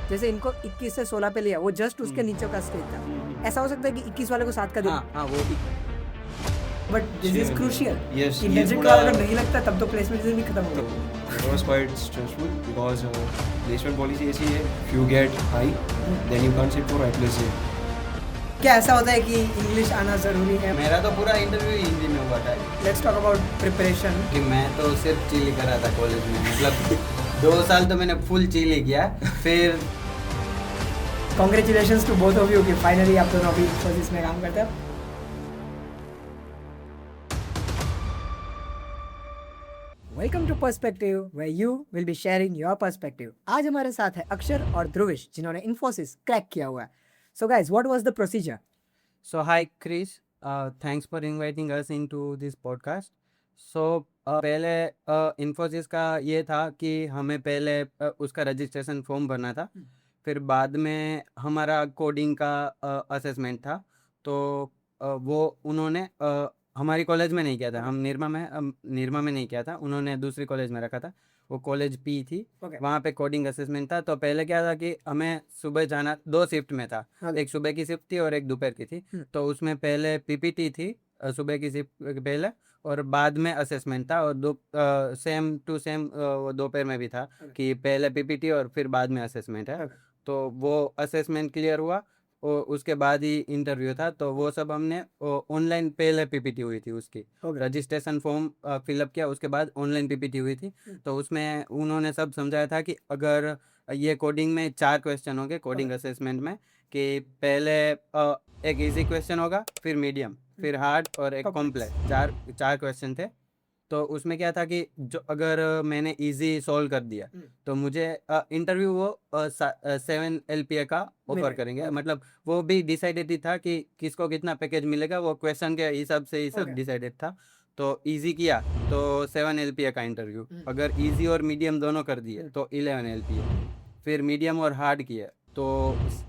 जैसे इनको 21 से 16 पे लिया, वो जस्ट उसके नीचे का स्टेज था। ऐसा हो सकता है कि 21 वाले को 7 का दे, हाँ वो भी but this is crucial. Yes, कि ये मेरिट थोड़ा- अगर नहीं लगता तब तो प्लेसमेंट भी खत्म हो गई। It was quite stressful because placement policy ऐसी है, if you get high, then you can't sit for I plus A. क्या ऐसा होता है कि इंग्लिश आना ज़रूरी है? मेरा तो पूरा इंटरव्यू हिंदी में हुआ था लेट्स टॉक अबाउट प्रिपरेशन। कि मैं तो सिर्फ चिल ही कर रहा था कॉलेज में, मतलब 2 साल तो मैंने फुल चिल ही किया। फिर congratulations to both of you कि फाइनली आप दोनों अभी इंफोसिस में काम करते हैं। Welcome to perspective where you will be sharing your perspective. आज हमारे साथ है अक्षर और ध्रुविश जिन्होंने इंफोसिस क्रैक किया हुआ है। So guys, what was the procedure? So hi Chris, thanks for inviting us into this podcast. So पहले इन्फोसिस का ये था कि हमें पहले उसका रजिस्ट्रेशन फॉर्म भरना था, फिर बाद में हमारा कोडिंग का असेसमेंट था। तो वो उन्होंने हमारी कॉलेज में नहीं किया था, हम निरमा में नहीं किया था, उन्होंने दूसरी कॉलेज में रखा था, वो कॉलेज पी थी। Okay. वहाँ पे कोडिंग असेसमेंट था। तो पहले क्या था कि हमें सुबह जाना, 2 शिफ्ट में था, Okay. एक सुबह की शिफ्ट थी और एक दोपहर की थी। तो उसमें पहले पीपीटी थी सुबह की शिफ्ट पहले, और बाद में असेसमेंट था, और सेम टू सेम दोपहर में भी था कि पहले पीपीटी और फिर बाद में असेसमेंट है। Okay. तो वो असेसमेंट क्लियर हुआ और उसके बाद ही इंटरव्यू था। तो वो सब हमने ऑनलाइन, पहले पीपीटी हुई थी उसकी, Okay. रजिस्ट्रेशन फॉर्म फिलअप किया, उसके बाद ऑनलाइन पीपीटी हुई थी। तो उसमें उन्होंने सब समझाया था कि अगर ये कोडिंग में 4 क्वेश्चन होंगे कोडिंग असेसमेंट में, कि पहले एक इजी क्वेश्चन होगा, फिर मीडियम, फिर हार्ड और एक कॉम्प्लेक्स, चार क्वेश्चन थे। तो उसमें क्या था कि जो अगर मैंने इजी सॉल्व कर दिया तो मुझे इंटरव्यू वो 7 LPA का ऑफर करेंगे। मतलब वो भी डिसाइडेड ही था कि किसको कितना पैकेज मिलेगा, वो क्वेश्चन के हिसाब से ही सब डिसाइडेड था। तो इजी किया तो 7 LPA का इंटरव्यू, अगर इजी और मीडियम दोनों कर दिए तो 11 LPA, फिर मीडियम और हार्ड किया तो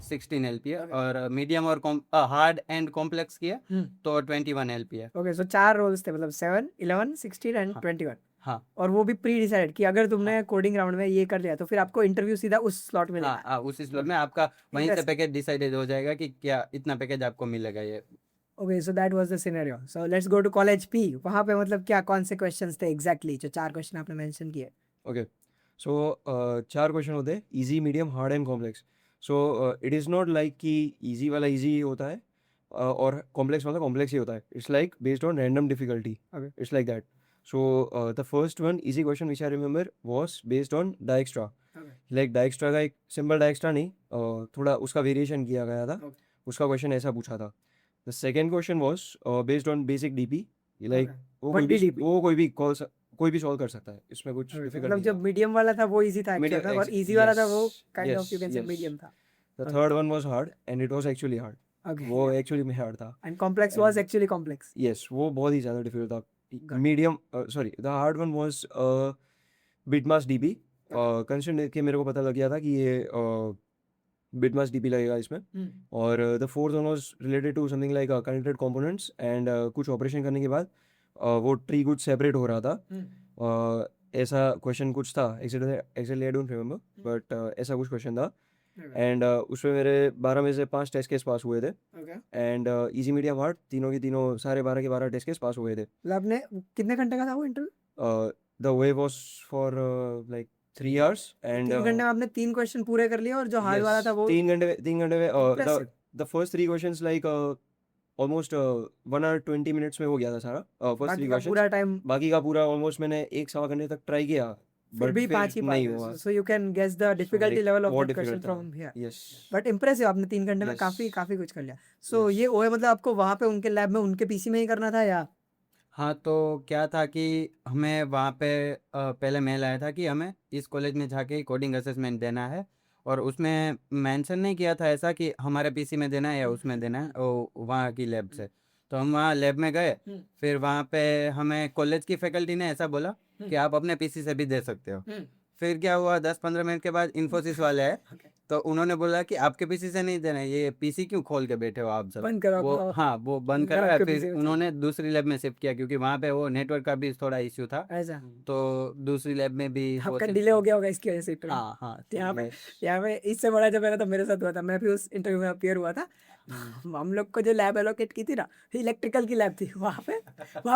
16 LPA, और मीडियम और हार्ड एंड कॉम्प्लेक्स किया तो 21 LPA। ओके, सो 4 रोल्स थे, मतलब 7, 11, 16 एंड 21। हाँ और वो भी प्री डिसाइडेड कि अगर तुमने कोडिंग राउंड में ये कर लिया तो फिर आपको इंटरव्यू सीधा उस स्लॉट में लेना है। हाँ, उसी स्लॉट में आपका वहीं से पैकेज डिसाइडेड हो जाएगा कि क्या इतना पैकेज आपको मिलेगा ये। Okay, so that was the scenario. So let's go to college पी। वहाँ पे मतलब क्या कौन से क्वेश्चंस थे एग्जैक्टली जो 4 क्वेश्चन आपने मेंशन किए? Okay, so 4 क्वेश्चन होते हैं, easy, medium, hard and complex. So it is not like कि इजी वाला इजी होता है और कॉम्प्लेक्स वाला कॉम्प्लेक्स ही होता है। It's like based on random difficulty. Okay. It's like that. So the first one easy question which I remember was based on Dijkstra. Like Dijkstra का एक सिंपल डायक्स्ट्रा नहीं, थोड़ा उसका वेरिएशन किया गया था। Okay. उसका क्वेश्चन ऐसा पूछा था। The second question was based on basic DP. Like What is DP? वो कोई भी सॉल्व कर सकता है, इसमें कुछ डिफिकल्ट मतलब जब मीडियम वाला था वो इजी था actually था, और इजी वाला था वो kind of you can say medium था। The third one was hard and it was actually hard. Okay. वो एक्चुअली में हार्ड था। And complex was actually complex. Yes, वो बहुत ही ज़्यादा डिफिकल्ट था। Medium sorry, the hard one was bitmask DP. Consider के मेरे को पता लग गया था कि ये बिटमास डीबी लगेगा इसमें। और the fourth one was related to something like connected components and कुछ ऑपरेशन करने के बाद वो ट्री कुछ सेपरेट हो रहा था। ऐसा क्वेश्चन कुछ था, actually I don't remember, but ऐसा कुछ क्वेश्चन था। एंड उसमें मेरे 12 में से 5 टेस्ट केस पास हुए थे। एंड इजी, मीडियम, हार्ड तीनों के तीनों सारे 12 के 12 टेस्ट केस पास हुए थे। मतलब आपने कितने घंटे का था वो interview? The way was for like 3 hours and 3 घंटे में आपने 3 क्वेश्चन पूरे कर लिए, और जो हार्ड वाला था वो 3 घंटे में Impressive. The first 3 questions like almost 1 hour 20 minutes में हो गया था सारा फर्स्ट 3 बाकी का क्वेश्चन। पूरा टाइम बाकी का पूरा ऑलमोस्ट मैंने 1 सवा घंटे तक ट्राई किया, फिर बट भी 5 ही नहीं पास। हुआ। So you can guess the difficulty like, level of बहुत दैट क्वेश्चन difficult था। From here. Yes, but impressive, आपने 3 घंटे में Yes. काफी कुछ कर लिया। सो ये ओए मतलब आपको वहाँ पे उनके लैब में उनके पीसी में ही करना था या? हाँ, तो क्या था कि हमें वहाँ पे पहले मेल आया था कि हमें इस कॉलेज में जाके कोडिंग असेसमेंट देना है, और उसमें मेंशन नहीं किया था ऐसा कि हमारे पीसी में देना है या उसमें देना है, वहाँ की लैब से। तो हम वहाँ लैब में गए, फिर वहाँ पे हमें कॉलेज की फैकल्टी ने ऐसा बोला कि आप अपने पीसी से भी दे सकते हो। फिर क्या हुआ, 10-15 मिनट के बाद इन्फोसिस वाले आए, तो उन्होंने बोला कि आपके पीसी से नहीं देना है, ये पीसी क्यों खोल के बैठे हो आप सब। बंद करो वो खाओ। हाँ वो बंद घर करा, आपके फिर पीछे में उन्होंने दूसरी लैब में शिफ्ट किया क्योंकि वहाँ पे वो नेटवर्क का भी थोड़ा इश्यू था, ऐसा तो दूसरी लैब में भी वो आपका shift डिले हो किया। गया होगा इसकी वजह से इंटरव्यू। हाँ हाँ यहाँ पे इससे बड़ा जब मेरा तो मेरे साथ हुआ था, मैं भी उस इंटरव्यू में अपियर हुआ था। हम लोग को जो लैब एलोकेट की थी ना, इलेक्ट्रिकल की लैब थी, वहाँ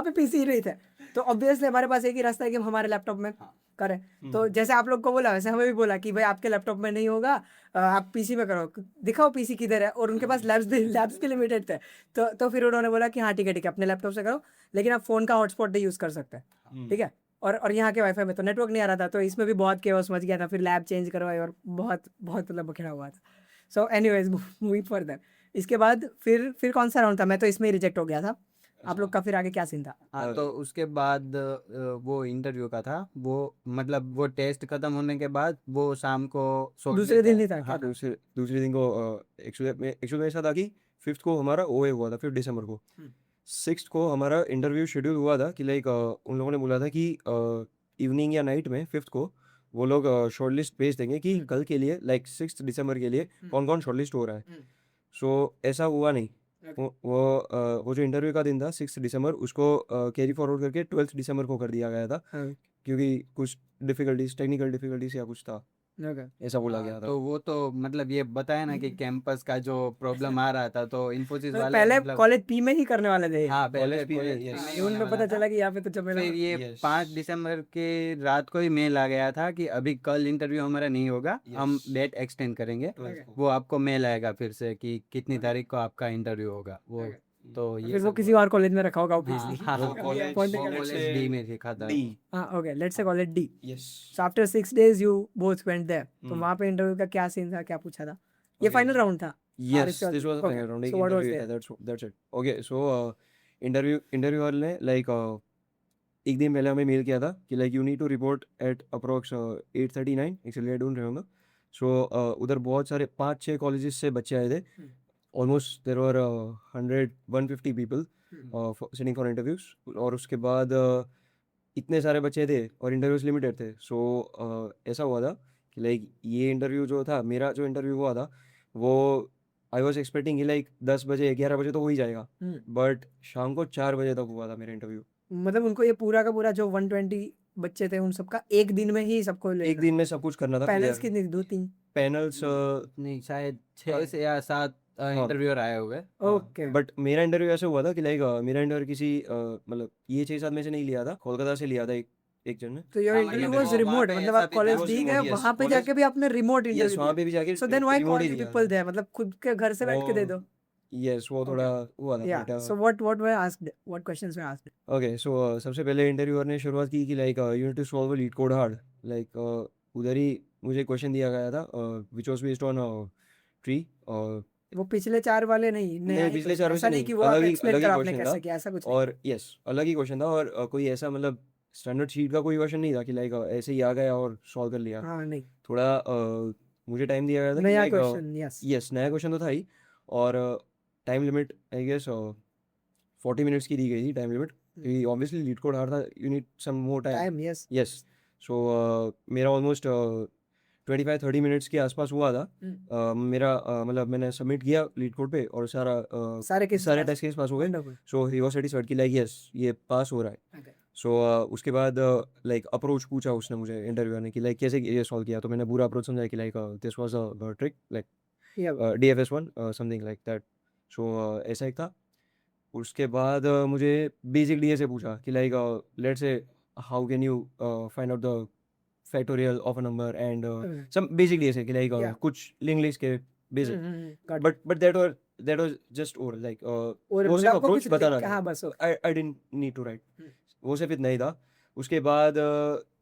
पे पीसी ही नहीं थे। तो ऑब्वियसली हमारे पास एक ही रास्ता है कि हम हमारे लैपटॉप में करें। तो जैसे आप लोग को बोला वैसे हमें भी बोला कि भाई आपके लैपटॉप में नहीं होगा, आप पीसी में करो, दिखाओ पीसी किधर है। और उनके पास लैब्स भी लिमिटेड थे। तो फिर उन्होंने बोला कि हाँ ठीक है अपने लैपटॉप से करो, लेकिन आप फ़ोन का हॉटस्पॉट नहीं यूज़ कर सकते, ठीक है। और यहाँ के वाईफाई में तो नेटवर्क नहीं आ रहा था, तो इसमें भी बहुत केओस मच गया था। फिर लैब चेंज करवाई और बहुत बहुत मतलब बखेड़ा हुआ था। सो एनीवेज मूविंग फर्दर, इसके बाद फिर कौन सा राउंड था? मैं तो इसमें ही रिजेक्ट हो गया था। आप लोग का फिर आगे क्या सीन था? हाँ तो उसके बाद वो इंटरव्यू का था, वो मतलब वो टेस्ट खत्म होने के बाद वो शाम को दूसरे दिन नहीं था क्या? हाँ दूसरे दिन को एक्चुअली में ऐसा था कि 5th को हमारा ओए हुआ था, 5 दिसंबर को। 6th को हमारा इंटरव्यू शेड्यूल हुआ था कि लाइक उन लोगों ने बोला था कि इवनिंग या नाइट में 5th को वो लोग शॉर्टलिस्ट भेज देंगे कि कल के लिए लाइक 6th दिसंबर के लिए कौन कौन शॉर्टलिस्ट हो रहा है। सो ऐसा हुआ नहीं। वो जो इंटरव्यू का दिन था 6 दिसंबर, उसको कैरी फॉरवर्ड करके 12 दिसंबर को कर दिया गया था, क्योंकि कुछ डिफिकल्टीज, टेक्निकल डिफिकल्टीज या कुछ था, ऐसा बोला गया था। तो वो तो मतलब ये बताया ना कि कैंपस का जो प्रॉब्लम आ रहा था, तो इन्फोसिस वाले पहले मतलब कॉलेज पी में ही करने वाले थे। हाँ पहले कॉलेज भी है, कॉलेज yes. में ही जून होने में वाला पता था। चला कि यहाँ पे तो जमेला। फिर ये Yes. 5 दिसंबर के रात को ही मेल आ गया था कि अभी कल इंटरव्यू हमारा नहीं होगा, हम Yes. डेट एक्सटेंड करेंगे। 12th को। वो आपको मेल आएगा फिर से कि कितनी तारीख को आपका इंटरव्यू होगा वो। तो ये फिर वो सब किसी हुआ। और कॉलेज में रखा होगा हाँ ऑब्वियसली। हाँ वो हाँ, कॉलेज Point वो निकल- कॉलेज डी में लिखा था। डी। हाँ okay, let's say college D. Yes. So after 6 days you both went there. तो Hmm. वहाँ पे इंटरव्यू का क्या सीन था, क्या पूछा था? ये Okay. फाइनल राउंड था? Yes, इसके बाद- this was the okay. final round. एक So what was interview there? था, that's it. Okay, so interview वाले ने लाइक एक दिन पहले हमें मेल किया था कि like you need to report at approx 8:39, actually I don't remember. So उधर बहुत सारे 5-6 कॉलेजेस से बच्चे आए थे। Almost there were 150 people sitting for interviews. और उसके बाद इतने सारे बच्चे थे और इंटरव्यूज लिमिटेड थे। सो ऐसा हुआ था कि लाइक ये इंटरव्यू जो था, मेरा जो इंटरव्यू हुआ था, वो आई वॉज एक्सपेक्टिंग कि लाइक 10 बजे 11 बजे तो हो ही जाएगा, बट शाम को 4 बजे तक हुआ था मेरा इंटरव्यू। मतलब उनको ये पूरा का पूरा जो 120 बच्चे थे उन सबका एक दिन में ही सबको एक दिन में सब कुछ करना था। पैनल्स कितनी थी? 2-3? पैनल्स नहीं शायद 6 से या 7 इंटरव्यूअर आए हुए। ओके। बट मेरा इंटरव्यू ऐसे हुआ था कि लाइक मेरा इंटरव्यू किसी मतलब ये 6-7 में से नहीं लिया था, कोलकाता से लिया था एक जन ने। तो योर हाँ, इंटरव्यू मतलब वाज वहाँ रिमोट, पे मतलब ऐसा आप भी कॉलेज था, दी remote, गए, yes, वहाँ पे college- जाके भी आपने रिमोट यस, इंटरव्यू वहाँ पे भी जाके so then why remote call ही यू लिया पीपल था। देयर? मतलब खुद के घर से बैठ के दे दो। यस, वो थोड़ा हुआ था। या but, so what were asked, what questions were asked? Okay, so सबसे पहले इंटरव्यूअर ने शुरुआत की कि like you need to solve a LeetCode hard. Like उधर ही मुझे क्वेश्चन दिया गया था which was based on tree. और वो पिछले 4 वाले नहीं, नहीं, पिछले 4 में ऐसा से नहीं नहीं, कि वो अलग आप ही एक्सप्लेन अलग ही करो आपने क्वेश्चन कैसे था। किया, ऐसा कुछ नहीं। और यस, अलग ही क्वेश्चन था। और कोई ऐसा मतलब स्टैंडर्ड शीट का कोई क्वेश्चन नहीं था कि लाइक ऐसे ही आ गया और सॉल्व कर लिया। हाँ नहीं, थोड़ा मुझे टाइम दिया गया था कि नया लाइक क्वेश्चन। यस यस, नया क्वेश्चन तो था ही। और time limit I guess 40 minutes की दी गई थी टाइम लिमिट, क्योंकि ऑब्वियसली लीड कोड हार्ड था, you need some more time. Time. Yes yes. So मेरा ऑलमोस्ट 25-30 मिनट्स के आसपास हुआ था। मेरा मतलब मैंने सबमिट किया लीड कोड पे और सारे केसेस सारे पास? टेस्ट केस पास हो गए। Wonderful. So he was satisfied कि लाइक यस, ये पास हो रहा है। Okay. सो उसके बाद लाइक अप्रोच पूछा उसने मुझे, इंटरव्यूअर ने, कि लाइक कैसे ये सॉल्व किया। तो मैंने पूरा अप्रोच समझाया कि like this was a trick like Yeah. DFS1 something like that. So ऐसा एक था। उसके बाद मुझे बेसिक डीए से पूछा कि like let's say how can you find out the factorial of a number and some basic DA से कि लाइक Yeah. कुछ इंग्लिश के बेसिक। Got it. But that was just over like और वो मतलब सिर्फ आपको अप्रोच कुछ बताना हाँ था। बस I didn't need to write, वो सिर्फ इतना ही था। उसके बाद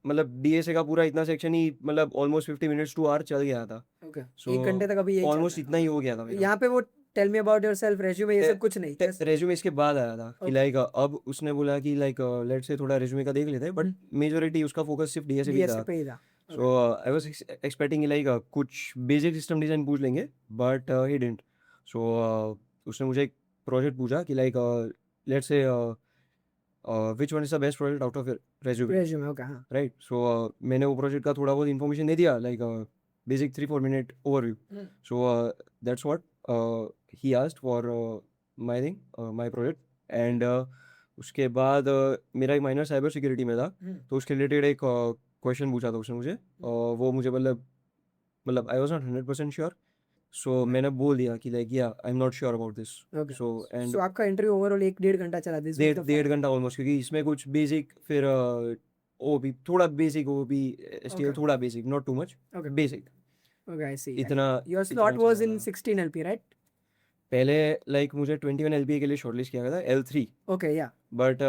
मतलब डीएसए का पूरा इतना सेक्शन ही मतलब ऑलमोस्ट 50 मिनट्स टू आवर चल गया था। ओके। So, 1 घंटे तक अभी यही ऑलमोस्ट चल रहा इतना ही हो गया था है। मेरा। यहाँ पे वो tell me about yourself, resume, ये सब कुछ नहीं, just- रेज्यूमे इसके बाद आया था कि Okay. लाइक अब उसने बोला कि लाइक लेट्स से थोड़ा रेज्यूमे का देख लेते हैं, बट मेजोरिटी उसका फोकस सिर्फ डीएसए पे DSA था। पे ही था। सो आई वाज एक्सपेक्टिंग लाइक कुछ बेसिक सिस्टम डिजाइन पूछ लेंगे, बट ही डिडंट। सो उसने मुझे एक प्रोजेक्ट पूछा कि लाइक लेट्स से which one is the best project out of your resume, resume okay हाँ। राइट। सो मैंने वो प्रोजेक्ट का थोड़ा बहुत इन्फॉर्मेशन दे दिया, like basic 3-4 minute overview. So that's what he asked for my thing, my project. And उसके बाद मेरा एक माइनर साइबर सिक्योरिटी में था, तो उसके रिलेटेड एक क्वेश्चन पूछा था उसने मुझे, वो मुझे मतलब आई वॉज नॉट 100% श्योर, सो मैंने बोल दिया कि लाइक या I am not sure about this. Okay. So and so आपका इंटरव्यू ओवरऑल 1-1.5 घंटा चला दिस वाज द डेढ़ घंटा ऑलमोस्ट, क्योंकि इसमें कुछ बेसिक, फिर वो भी थोड़ा बेसिक, वो भी STL Okay. थोड़ा basic, not too much, Okay. Basic. Okay, I see. इतना Your इतना slot was in चला. 16 LP, right? पहले लाइक मुझे 21 LPA के लिए शॉर्टलिस्ट किया गया था, L3, Okay, yeah. But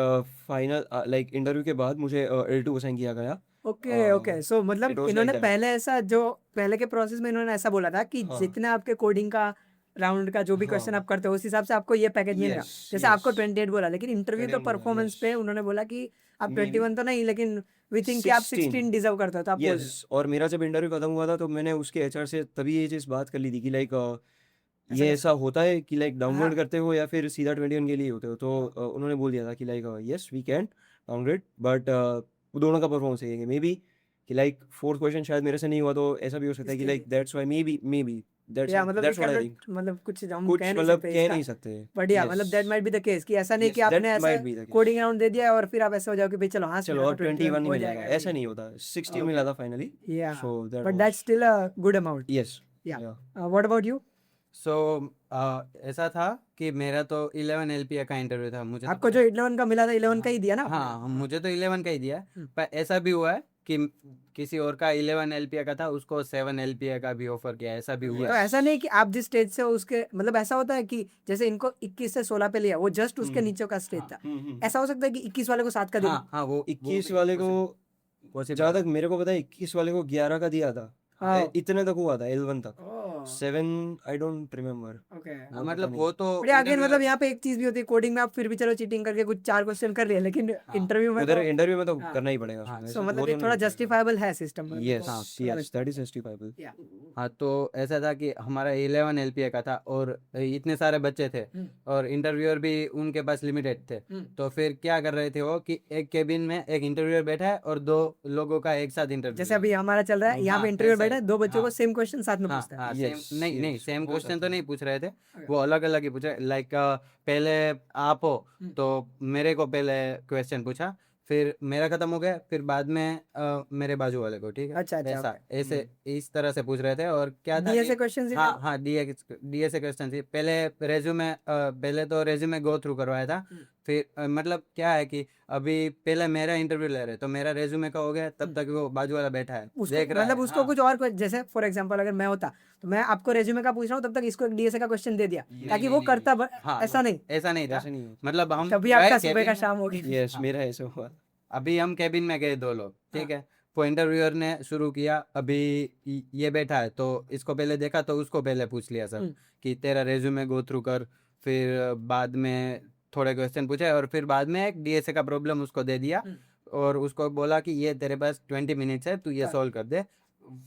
final like interview के बाद मुझे L2 असाइन किया गया. ओके ओके, सो it मतलब was like इन्होंने that. पहले ऐसा, जो पहले के प्रोसेस में इन्होंने ऐसा बोला था कि हाँ. जितना आपके कोडिंग का राउंड का जो भी क्वेश्चन हाँ. आप करते हो उस हिसाब से आपको ये पैकेज मिलेगा. Yes, जैसे आपको yes. 28 बोला, लेकिन इंटरव्यू तो 28 बोला, परफॉर्मेंस yes. पे उन्होंने बोला कि आप Maybe. 21 तो नहीं, लेकिन वी थिंक कि आप 16 डिजर्व करते हो, तो आप बोल रहे यस. और मेरा जब इंटरव्यू खत्म हुआ था तो मैंने उसके HR से तभी ये चीज़ बात कर ली थी कि लाइक ये ऐसा होता है कि लाइक डाउनग्रेड करते हो या फिर सीधा 21 के लिए होते हो, तो उन्होंने बोल दिया था कि like yes we can downgrade, but दोनों का परफॉर्मेंस है मे बी कि लाइक फोर्थ क्वेश्चन शायद मेरे से नहीं हुआ, तो ऐसा भी हो सकता है कि like that's why may be that's या मतलब that's we what I cannot- think. मतलब कुछ हम कुछ कह नहीं मतलब सकते कह इसका. नहीं सकते. बट या Yes. मतलब that might be the case कि ऐसा नहीं Yes, कि आपने that ऐसा might be the case. Coding round दे दिया और फिर आप ऐसे हो जाओ कि भाई चलो हाँ चलो अब 21 ही हो मिलेगा, जाएगा. ऐसा नहीं होता. 16 मिला था फाइनली. या So that but was- that's still a good amount. Yes. Yeah. Yeah. What about you? So ऐसा था कि मेरा तो 11 LPA का इंटरव्यू था. मुझे तो आपको जो 11 का मिला था 11 का ही दिया ना? हाँ, मुझे तो 11 का ही दिया. हम्म. पर ऐसा भी हुआ है कि किसी और का 11 LPA का था, उसको 7 LPA का भी ऑफर किया, ऐसा भी हुआ तो है. ऐसा नहीं कि आप जिस स्टेज से हो उसके, मतलब ऐसा होता है कि जैसे इनको 21 से 16 पे लिया, वो जस्ट उसके नीचे का स्टेज था. ऐसा हो सकता है कि 21 वाले को 7 का दे हाँ हाँ, वो 21 वाले को possible जहाँ है. तक मेरे को पता है 21 वाले को 11 का दिया था. हाँ. इतने तक हुआ था L1 तक. ओह, 7 आई डोंट रिमेम्बर. ओके. हाँ, मतलब वो तो बट अगेन मतलब यहाँ पे एक चीज भी होती है कोडिंग में, आप फिर भी चलो चीटिंग करके कुछ 4 क्वेश्चन कर लिए, लेकिन इंटरव्यू में उधर तो इंटरव्यू में तो हाँ. करना ही पड़ेगा. हाँ, उसमें, सो ऐसे मतलब वो ये तो थोड़ा नहीं जस्टिफाइबल है सिस्टम में. Yes, हाँ, yes, that is justifiable. या. हाँ, तो ऐसा था कि हमारा 11 LPA का था और इतने सारे बच्चे थे और इंटरव्यूअर भी उनके पास लिमिटेड थे. तो फिर क्या कर रहे थे वो कि एक केबिन में एक इंटरव्यूअर बैठा है और 2 लोगों का एक साथ इंटरव्यू. जैसे अभी हमारा चल रहा है, यहाँ पे हाँ, इंटरव्यू ऐसा बैठा ही. है, 2 बच्चों को हाँ. सेम क्वेश्चन साथ में हाँ पूछता है. हाँ, Yes, सेम नहीं, yes, सेम हो क्वेश्चन सकता तो नहीं पूछ रहे थे, Okay. वो अलग अलग ही पूछे. लाइक पहले आप हो तो मेरे को पहले क्वेश्चन पूछा, फिर मेरा खत्म हो गया, फिर बाद में मेरे बाजू वाले को. ठीक है, अच्छा, अच्छा, ऐसा ऐसे इस तरह से पूछ रहे थे. और क्या था डीएसए कि क्वेश्चन हाँ हाँ, डीएसए क्वेश्चन थी. पहले तो रेज्यूमे गो थ्रू करवाया था. फिर मतलब क्या है कि अभी पहले मेरा इंटरव्यू ले रहे, तो मेरा रेज्यूमे का हो गया, तब तक वो बाजू वाला बैठा है उसको देख रहा मतलब है. उसको हाँ. कुछ और जैसे फॉर एग्जांपल अगर मैं होता तो मैं आपको रेज्यूमे का पूछ रहा हूँ, तब तक इसको एक डीएसए का क्वेश्चन दे दिया ताकि वो नहीं, करता हाँ, ऐसा नहीं. ऐसा नहीं था. ऐसा नहीं. मतलब हम तभी गए आपका सुबह cabin का में. शाम हो गई. Yes, मेरा ऐसा हुआ. अभी हम केबिन में गए 2 लोग. ठीक है, वो इंटरव्यूअर ने शुरू किया. अभी ये बैठा है तो इसको पहले देखा, तो उसको पहले पूछ लिया सर कि तेरा रेज्यूमे गो थ्रू कर. फिर बाद में थोड़े क्वेश्चन पूछे और फिर बाद में एक डीएसए का प्रॉब्लम उसको दे दिया और उसको बोला कि ये तेरे पास 20 मिनट्स है, तू ये सॉल्व कर दे.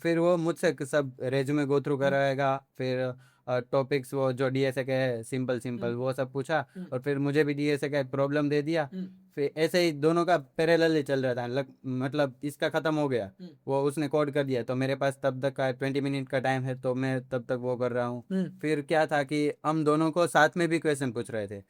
फिर वो मुझसे सब रेज्यूमे गो थ्रू कराएगा. फिर टॉपिक्स वो जो डीएसए के सिंपल वो सब पूछा और फिर मुझे भी डीएसए का प्रॉब्लम दे दिया. फिर ऐसे ही दोनों का पैरेलल ही चल रहा था. मतलब इसका खत्म हो गया, वो उसने कोड कर दिया, तो मेरे पास तब तक का 20 मिनट का टाइम है, तो मैं तब तक वो कर रहा हूँ. फिर क्या था कि हम दोनों को साथ में भी क्वेश्चन पूछ रहे थे.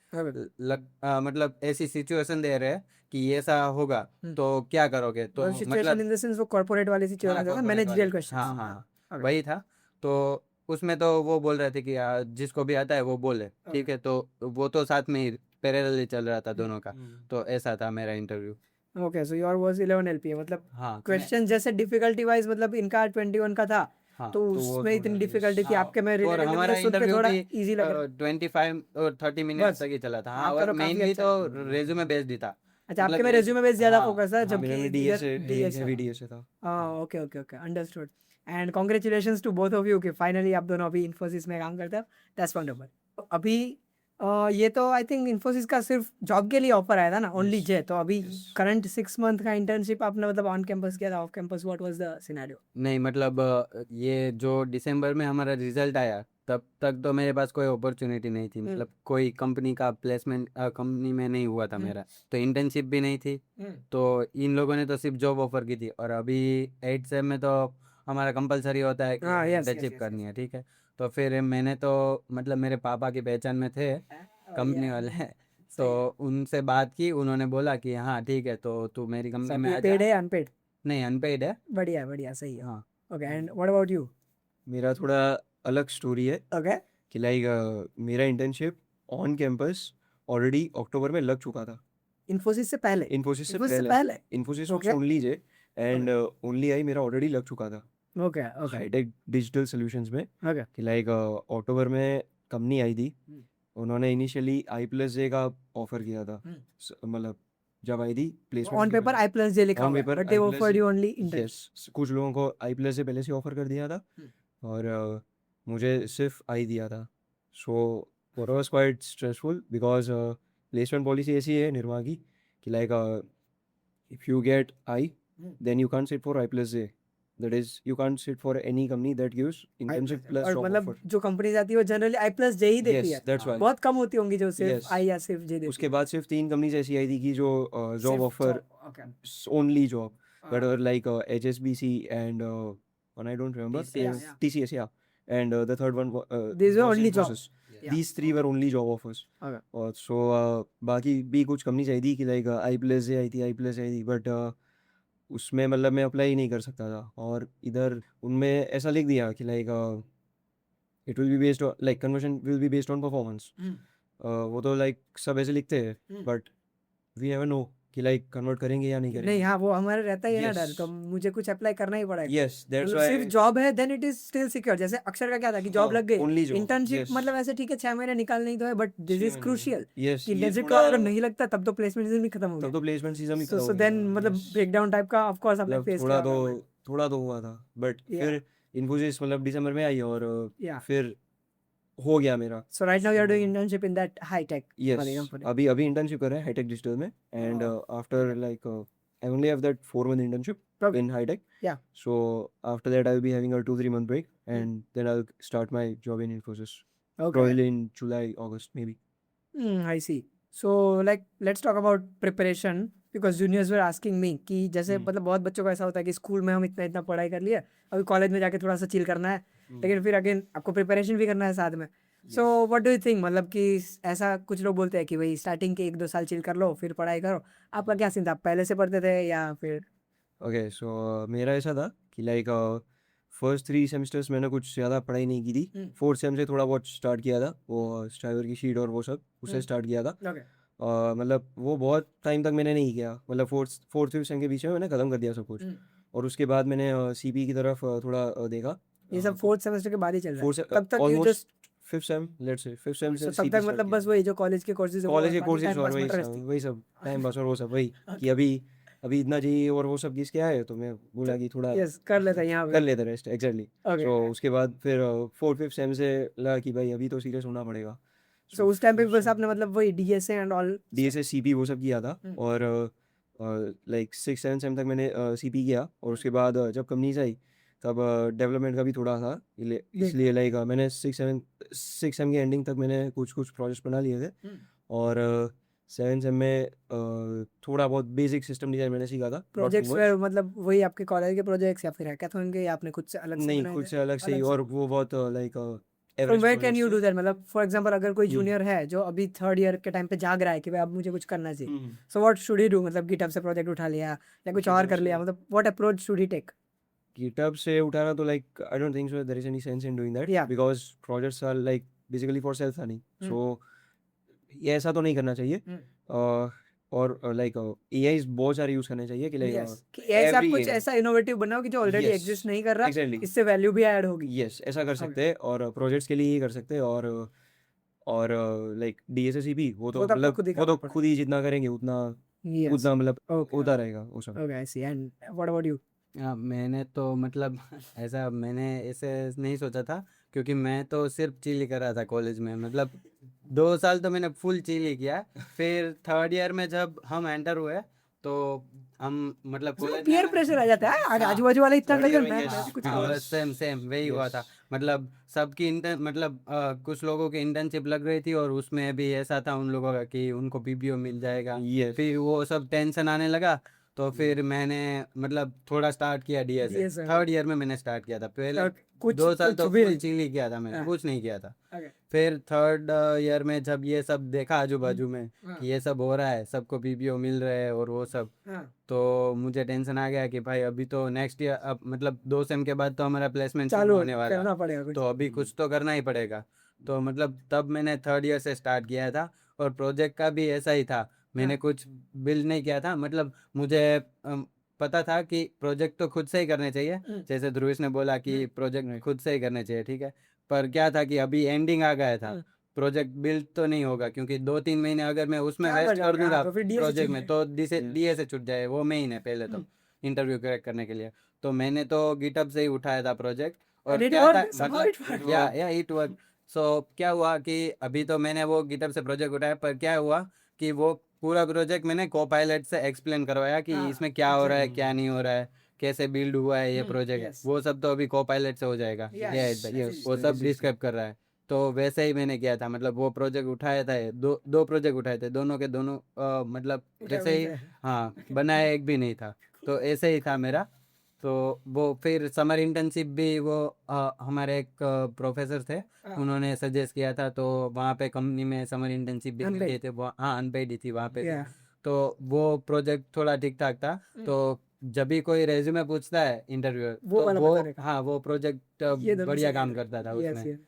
मतलब ऐसी सिचुएशन दे रहे कि ये ऐसा होगा तो क्या करोगे, तो सिचुएशन इन द सेंस वो कॉर्पोरेट वाली सिचुएशन है, मैनेजरियल क्वेश्चन. हाँ हाँ, वही था. तो उसमें तो वो बोल रहे थे कि जिसको भी आता है वो बोले. ठीक है, तो वो तो साथ में ही पैरेलल चल रहा था दोनों का. तो ऐसा था मेरा interview. Okay, so your was 11 LPA. मतलब हाँ, क्वेश्चन जैसे डिफिकल्टी वाइज, मतलब इनका 21 का था. हाँ, तो उसमें इतनी डिफिकल्टी थी, आपके में और रिलेटेड हमारा इंटरव्यू थोड़ा भी इजी लग रहा. 25 और 30 मिनट बस. तक ही चला था. हाँ, हाँ, और चलो, काफी मेनली अच्छा तो रेज्यूमे बेस्ड ही था. अच्छा, आपके मतलब में रेज्यूमे बेस्ड ज्यादा हाँ, फोकस है, मेरा में जबकि हेवी डीएसए था. हाँ, okay okay okay, understood. And congratulations to both of you कि फाइनली आप दोनों अभी इन्फोसिस में काम करते हो. That's wonderful. अभी ये तो आई थिंक इन्फोसिस का सिर्फ जॉब के लिए ऑफर आया था ना, ओनली जे. तो अभी करंट 6 मंथ का इंटर्नशिप आपने मतलब ऑन कैंपस किया था, off campus what was the scenario? नहीं, मतलब ये जो दिसंबर में हमारा रिजल्ट आया, तब तक तो मेरे पास कोई अपॉर्चुनिटी नहीं थी. मतलब कोई कंपनी का प्लेसमेंट कंपनी में नहीं हुआ था मेरा, तो इंटर्नशिप भी नहीं थी. तो इन लोगों ने तो सिर्फ जॉब ऑफर की थी. और अभी 8 सेम में तो हमारा कंपलसरी होता है कि हाँ, yes, yes, इंटर्नशिप yes, करनी है, ठीक है। तो फिर मैंने तो मतलब मेरे पापा की पहचान में थे कंपनी वाले, तो उनसे बात की, उन्होंने बोला कि हाँ ठीक है, तो तू मेरी कंपनी में आ जा। पेड है अनपेड? नहीं, अनपेड है। बढ़िया बढ़िया, सही है। हाँ। Okay, and what about you? मेरा थोड़ा अलग स्टोरी है ओके, कि लाइक मेरा इंटर्नशिप ऑन कैंपस ऑलरेडी अक्टूबर में लग चुका था। इन्फोसिस से पहले? इन्फोसिस से इन्फोसिस से पहले पहले? Infosys was Okay. Only J and only I मेरा ऑलरेडी लग चुका था okay okay Hitech Digital Solutions में ओके। कि लाइक अक्टूबर में कंपनी आई थी। उन्होंने इनिशियली आई प्लस जे का ऑफर किया था। मतलब जब आई थी ऑन पेपर आई प्लस जे लिखा On हुआ है, paper, but they I plus offered J. You only intern. Yes, कुछ लोगों को आई प्लस से पहले से ऑफर कर दिया था और मुझे सिर्फ आई दिया था। So for was quite stressful because placement policy ऐसी है निर्मा की कि like if you get I then you can't sit for I plus J, that is you can't sit for any company that gives internship plus और job मतलब offer. जो companies आती है वो जनरली आई प्लस जे ही देती yes है। That's why. बहुत कम होती होंगी जो सिर्फ Yes. आई या सिर्फ जे देती उसके बाद सिर्फ 3 कंपनीज ऐसी आई थी कि जो जॉब सिर्फ offer job, okay. only job, but Ah. like HSBC and one I don't remember, TCS. Yeah. TCS, yeah, and the third one These were was only job. Infosys. Yeah. These three were only job offers. Okay. और so बाकी भी कुछ companies आई थी कि like I plus आई थी, आई plus आई थी, but उसमें मतलब मैं अप्लाई ही नहीं कर सकता था। और इधर उनमें ऐसा लिख दिया कि like it will be based like conversion will be based on performance. वो तो लाइक सब ऐसे लिखते हैं बट वी नेवर नो कि लाइक कन्वर्ट करेंगे या नहीं नहीं, करेंगे। हाँ वो हमारे रहता ही है ना डर, Yes. तो मुझे कुछ अप्लाई करना ही पड़ेगा। यस दैट्स मतलब सिर्फ व्हाई जॉब है then it is still secure. जैसे अक्षर का क्या था कि जॉब हाँ, लग गई, only job, इंटर्नशिप yes. मतलब ऐसे ठीक है 6 महीने निकालने ही तो है, but this is crucial yes कि ये इंटर्नशिप का थोड़ा अगर नहीं लगता तब तो प्लेसमेंट सीजन भी खत्म हो तब गया। तो प्लेसमेंट सीजन ही खत्म सो हो देन गया। मतलब Yes. ब्रेकडाउन टाइप का ऑफ कोर्स आपने मतलब फेस किया होगा। थोड़ा तो हुआ था बट Yeah. फिर इन्फोसिस मतलब दिसंबर में आई और Yeah. फिर हो गया मेरा। So right now you are doing internship in that high tech yes वाली company. अभी इंटर्नशिप कर रहे हैं हाईटेक डिजिटल में and after like I only have that 4 month internship Okay. in high tech. Yeah. So after that I'll be having a 2-3 month break and then I'll start my job in Infosys. Okay. Probably in July, August maybe. I see. So like let's talk about preparation because juniors were asking me कि जैसे मतलब बहुत बच्चों को ऐसा होता है कि स्कूल में हम इतना इतना पढ़ाई कर लिया, अभी कॉलेज में जाके थोड़ा सा चिल करना है, लेकिन फिर अगेन आपको प्रिपरेशन भी करना है साथ में। So what do you think, मतलब कि ऐसा कुछ लोग बोलते हैं कि भाई स्टार्टिंग के 1-2 साल चिल कर लो फिर पढ़ाई करो, आपका क्या सीन था? आप पहले से पढ़ते थे या फिर? ओके सो मेरा ऐसा था कि लाइक फर्स्ट 3 सेमेस्टर्स मैंने कुछ ज़्यादा पढ़ाई नहीं की थी। फोर्थ सेम से थोड़ा बहुत स्टार्ट किया था, वो स्ट्राइवर की शीट और वो सब उससे स्टार्ट किया था। ओके मतलब वो बहुत टाइम तक मैंने नहीं किया, मतलब फोर्थ फिफ्थ सेम के बीच में मैंने ख़त्म कर दिया सब कुछ। और उसके बाद मैंने सीपी की तरफ थोड़ा देखा। ये सब फोर्थ सेमेस्टर के बाद ही चल रहा है? फोर्थ तब तक you almost just fifth sem, let's say fifth sem से so तब CP तक start मतलब किया। बस वही जो कॉलेज के कोर्सेज कॉलेज के कोर्सेज और वही सब टाइम पास और वो सब वही कि अभी इतना चाहिए और वो सब किसके आए, तो मैं बोला कि थोड़ा यस कर लेता है यहाँ कर पे। लेते रेस्ट एग्जैक्टली। Okay. तो उसके बाद फिर फोर्थ फिफ्थ सेम से लगा कि भाई अभी तो सीरियस होना पड़ेगा। सो उस टाइम पे बस आपने मतलब वही DSA and all? DSS CP वो सब किया था और लाइक 6-7 सेम तक मैंने CP किया और उसके बाद जब कंपनीज आई तब डेवलपमेंट का भी थोड़ा था, इसलिए लाइक मैंने 6 सेम की एंडिंग तक मैंने कुछ प्रोजेक्ट्स बना लिए थे और 7 सेम में थोड़ा बहुत बेसिक सिस्टम डिजाइन मैंने सीखा था। प्रोजेक्ट्स में मतलब वही आपके कॉलेज के प्रोजेक्ट्स या फिर हैकाथॉन के, या आपने खुद से अलग से नहीं बनाए खुद थे? से अलग से ही, और वो बहुत like From where can you do that? मतलब फॉर एग्जांपल अगर कोई जूनियर है जो अभी थर्ड ईयर के टाइम पे जाग रहा है कि भाई अब मुझे कुछ करना चाहिए, so what should he do? मतलब गिटहब से प्रोजेक्ट उठा लिया या कुछ और कर लिया, मतलब what approach should he take? GitHub से उठाना तो like I don't think so there is any sense in doing that Yeah. Because projects are like basically for self earning. सो ये ऐसा तो नहीं करना चाहिए। और लाइक AIs बहुत सारे यूज करने चाहिए कि लाइक यस कि ऐसा every कुछ AI. ऐसा इनोवेटिव बनाओ कि जो ऑलरेडी Yes. एग्जिस्ट नहीं कर रहा, Exactly. इससे वैल्यू भी ऐड होगी। यस ऐसा कर सकते हैं और प्रोजेक्ट्स के लिए ही कर सकते हैं और लाइक DSS भी वो तो वो तो आपको मतलब खुद ही वो तो करना खुद ही जितना करेंगे उतना यस मतलब ओके होता रहेगा वो सब। Okay I see. And what about you? हाँ, मैंने तो मतलब ऐसा मैंने ऐसे नहीं सोचा था, क्योंकि मैं तो सिर्फ चिल ही कर रहा था कॉलेज में। मतलब 2 साल तो मैंने फुल चिल ही किया। फिर थर्ड ईयर में जब हम एंटर हुए तो हम मतलब कॉलेज पीयर प्रेशर आ जाता है, आजू बाजू वाले इतना Third year कर में मैं yes. भी कुछ हाँ, करूँ। बस सेम वही हुआ था। मतलब सबकी मतलब कुछ लोगों की इंटर्नशिप लग रही थी और उसमें भी ऐसा था उन लोगों का कि उनको PPO मिल जाएगा। Yes. फिर वो सब टेंशन आने लगा, तो फिर मैंने मतलब थोड़ा स्टार्ट किया डीएस से। DSA। थर्ड ईयर में मैंने स्टार्ट किया था। पहले कुछ 2 साल कुछ तो भी फुल नहीं। चिल ही किया था मैंने, हाँ। कुछ नहीं किया था। Okay. फिर थर्ड ईयर में जब ये सब देखा आजू बाजू में हाँ। कि ये सब हो रहा है, सबको पीपीओ मिल रहे हैं और वो सब, हाँ। तो मुझे टेंशन आ गया कि भाई अभी तो नेक्स्ट ईयर, अब मतलब 2 सेम के बाद तो हमारा प्लेसमेंट चालू होने वाला, करना पड़ेगा कुछ। तो अभी कुछ तो करना ही पड़ेगा। तो मतलब तब मैंने थर्ड ईयर से स्टार्ट किया था। और प्रोजेक्ट का भी ऐसा ही था, मैंने हाँ। कुछ बिल्ड नहीं किया था। मतलब मुझे पता था कि प्रोजेक्ट तो खुद से ही करने चाहिए, जैसे ध्रुविश ने बोला कि प्रोजेक्ट खुद से ही करने चाहिए, ठीक है। पर क्या था कि अभी एंडिंग आ गया था, प्रोजेक्ट बिल्ड तो नहीं होगा, क्योंकि 2-3 महीने अगर मैं उसमें क्या कर वेस्ट कर जाओगे? दूंगा हाँ, तो फिर DA से प्रोजेक्ट छूट में, तो डीए से छूट जाए वो महीने पहले तो इंटरव्यू क्रैक करने के लिए। तो मैंने तो गिटहब से ही उठाया था प्रोजेक्ट। और And it क्या था worked, somehow it worked. मतलब या इट वर्क। सो क्या हुआ कि अभी तो मैंने वो गिटहब से प्रोजेक्ट उठाया, पर क्या हुआ कि वो पूरा प्रोजेक्ट मैंने कोपायलट से एक्सप्लेन करवाया कि हाँ, इसमें क्या हो रहा है, क्या नहीं हो रहा है, कैसे बिल्ड हुआ है ये प्रोजेक्ट। yes. वो सब तो अभी कोपायलट से हो जाएगा। Yes, yes, yes, वो सब डिस्क्राइब कर रहा है। तो वैसे ही मैंने किया था, मतलब वो प्रोजेक्ट उठाया था, दो प्रोजेक्ट उठाए थे, दोनों के दोनों मतलब जैसे ही, हाँ, बनाया एक भी नहीं था। तो ऐसे ही था मेरा। तो वो फिर समर इंटर्नशिप भी वो हमारे एक प्रोफेसर थे, उन्होंने सजेस्ट किया था। तो वहाँ पे कंपनी में समर इंटर्नशिप भी Unpaid। दिए थे वो, हाँ, अनपेड ही थी वहाँ पे भी। Yeah। तो वो प्रोजेक्ट थोड़ा ठीक ठाक था। तो जब भी कोई रेज्यूमे पूछता है इंटरव्यूअर, वो तो वाला वो, पता रहेगा। हाँ, वो प्रोजेक्ट ये दोनों बढ़िया सही काम है। करता था Yes, उसमें। yes.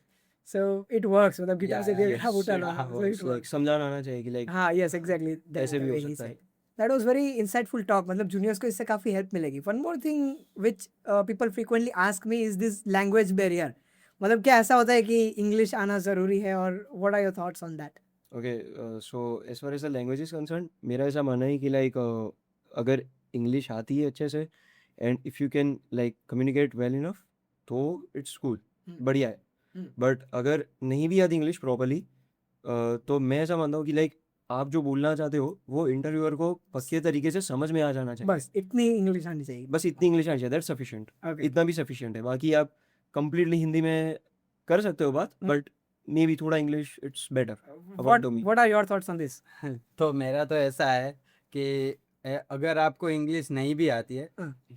So it works, मतलब गिटार से दिया yes, आप उठा लो। हाँ, So it लाइक works। समझाना आना चाहिए कि लाइक हाँ, yes, exactly. That's ऐसे the भी हो way he सकता है। said. That was very insightful talk. मतलब juniors को इससे काफी हेल्प मिलेगी। One more thing which people frequently ask me is this language barrier. मतलब क्या ऐसा होता है कि इंग्लिश आना जरूरी है, और what are your thoughts on that? Okay, so as far as the language is concerned, मेरा ऐसा मानना है कि लाइक अगर इंग्लिश आती है अच्छे से and if you can like communicate well enough, तो इट्स कूल, बढ़िया है। बट अगर नहीं भी आती इंग्लिश प्रॉपरली, तो मैं ऐसा मानता हूँ कि लाइक आप जो बोलना चाहते हो वो इंटरव्यूअर को पक्के तरीके से समझ में आ जाना चाहिए। बस इतनी इंग्लिश आनी चाहिए। बस इतनी इंग्लिश आनी चाहिए, दैट्स सफिशिएंट। Okay. इतना भी सफिशिएंट है। बाकी आप कंप्लीटली हिंदी में कर सकते हो बात, बट मे बी थोड़ा English it's better according to me. What are your thoughts on this? तो मेरा तो ऐसा है कि अगर आपको इंग्लिश नहीं भी आती है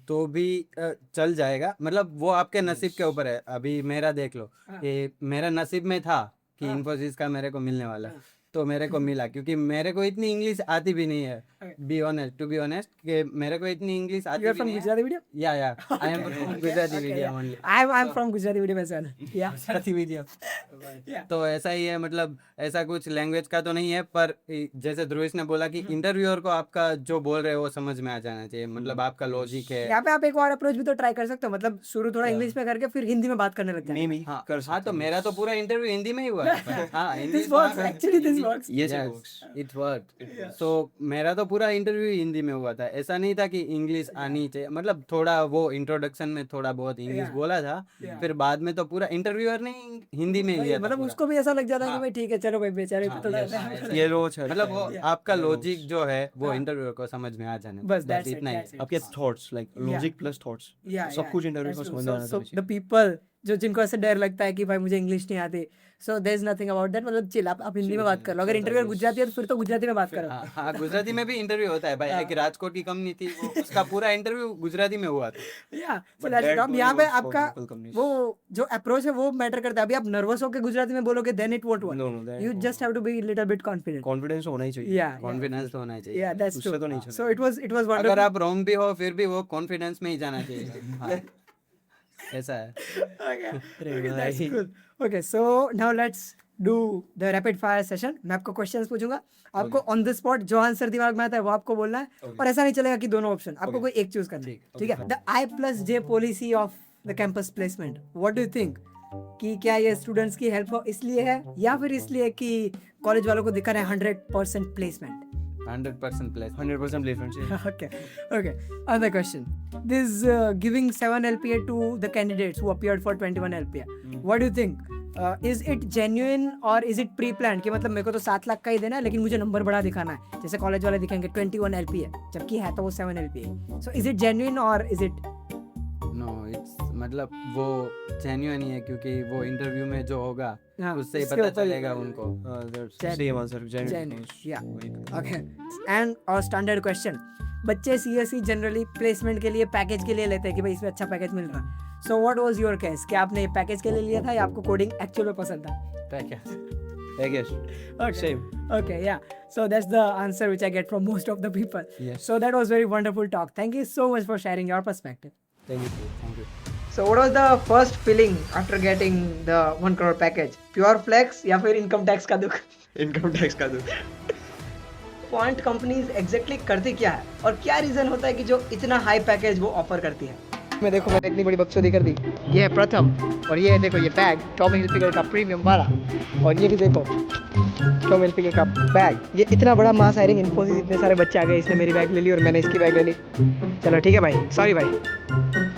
तो भी चल जाएगा, मतलब वो आपके नसीब के ऊपर है। अभी मेरा देख लो कि मेरा नसीब में था कि इन्फोसिस का मेरे को मिलने वाला, तो मेरे को मिला, क्योंकि मेरे को इतनी इंग्लिश आती भी नहीं है, टू बी ऑनेस्ट, कि मेरे को इतनी इंग्लिश आती You are भी from नहीं है। Gujarati medium? या I am from Gujarati medium only. I'm from Gujarati medium as well. Yeah. Gujarati medium. Yeah. तो ऐसा ही है, मतलब ऐसा कुछ लैंग्वेज का तो नहीं है, पर जैसे ध्रुविश ने बोला कि इंटरव्यूअर को आपका जो बोल रहे हो वो समझ में आ जाना चाहिए, मतलब आपका लॉजिक है। यहाँ पे आप एक और अप्रोच भी तो ट्राई कर सकते हो, मतलब शुरू थोड़ा इंग्लिश में करके फिर हिंदी में बात करने लग जाए। मे बी हाँ, कर हाँ, तो मेरा तो पूरा इंटरव्यू हिंदी में ही हुआ है। हाँ, This works, actually this works. Yes Yes, works. it worked. So मेरा तो पूरा इंटरव्यू हिंदी में हुआ था। ऐसा नहीं था कि इंग्लिश आनी चाहिए, मतलब थोड़ा वो इंट्रोडक्शन में थोड़ा बहुत इंग्लिश Yeah. बोला था, फिर बाद में तो पूरा इंटरव्यूअर ने हिंदी में ही लिया था मतलब पूरा। उसको भी ऐसा लग जाता है कि भाई ठीक है चलो भाई बेचारे पे थोड़ा ये लो अच्छा मतलब वो आपका Yeah. लॉजिक जो है वो इंटरव्यूअर को समझ में आ जाने, बस that's it, इतना ही that's है। it. आपके thoughts like logic plus thoughts सब कुछ इंटरव्यू को समझ में आना सो चाहिए। द पीपल जो जिनको ऐसे डर लगता है कि भाई मुझे इंग्लिश नहीं आती, so there is nothing about that, मतलब चिल, आप हिंदी में बात कर लो। अगर इंटरव्यू गुजराती है तो फिर तो गुजराती में बात करो। हाँ, हाँ, गुजराती में भी इंटरव्यू होता है भाई। एक राजकोट की कंपनी थी, वो उसका पूरा इंटरव्यू गुजराती में हुआ था। या सो But दैट्स that अब only यहाँ पे works for आपका local companies. वो जो अप्रोच है वो मैटर करता है। अभी आप नर्वस होकर गुजराती में बोलोगे then it won't No, work. no, that you won't just have to be little bit confident. Confidence होना ही चाहिए। या कॉन्फिडेंस तो होना चाहिए। या दैट्स उससे ट्रू। तो नहीं चलेगा। सो इट वाज अगर वंडरफुल। आप रॉन्ग भी हो फिर भी वो कॉन्फिडेंस में ही जाना चाहिए। हाँ, ऐसा है। That's cool. Okay, so now let's do the rapid fire session. मैं आपको क्वेश्चंस पूछूंगा, आपको ऑन द स्पॉट जो आंसर दिमाग में आता है वो आपको बोलना है, और ऐसा नहीं चलेगा कि दोनों ऑप्शन, आपको कोई एक चूज करना है, ठीक है। The I+J policy of the campus placement, what do you think, कि क्या ये स्टूडेंट्स की हेल्प हो इसलिए है, या फिर इसलिए कि कॉलेज वालों को दिखा रहे हैं 100% प्लेसमेंट? 100% प्लेस। 100% प्लेसमेंट चाहिए। Okay. Another question. This giving 7 LPA to the candidates who appeared for 21 LPA. What do you think? Is it genuine or is it pre-planned? कि मतलब मेरे को तो 7 लाख का ही देना है लेकिन मुझे नंबर बड़ा दिखाना है, जैसे कॉलेज वाले दिखाएंगे 21 LPA जबकि है तो वो 7 LPA. So is it genuine or is it? No, it's मतलब वो जेन्युइन ही है, क्योंकि वो इंटरव्यू में जो होगा हाँ, उससे ही उसके पता ऊपर- चलेगा उनको। हाँ, that's Gen- same answer, genuine. Genuine, yeah. वही। Okay. And our standard question. बच्चे CSE जनरली प्लेसमेंट के लिए पैकेज के लिए लेते हैं कि भाई इसमें अच्छा पैकेज मिल रहा है. So what was your case? क्या आपने पैकेज के लिए लिया था या आपको कोडिंग एक्चुअल में पसंद था? I guess. Okay. Same. Okay, yeah. So that's the answer which I get from most of the people. Yes. So that was very wonderful talk. Thank you so much for sharing your perspective. Thank you. Thank you. So what was the first feeling after getting the 1 crore package? Pure flex या फिर income tax का दुख? Income tax का दो. Quant companies exactly करती क्या है और क्या रीजन होता है कि जो इतना हाई पैकेज वो ऑफर करती है? मैं देखो मैंने इतनी बड़ी बकचोदी कर दी. ये है प्रथम और ये देखो ये बैग टॉमी हिलफिगर का प्रीमियम वाला और ये भी देखो टॉमी हिलफिगर का बैग. ये इतना बड़ा मास हायरिंग इन्फोसिस इतने सारे बच्चे आ गए, इसने मेरी बैग ले ली और मैंने इसकी बैग ले ली. चलो ठीक है भाई, सॉरी भाई.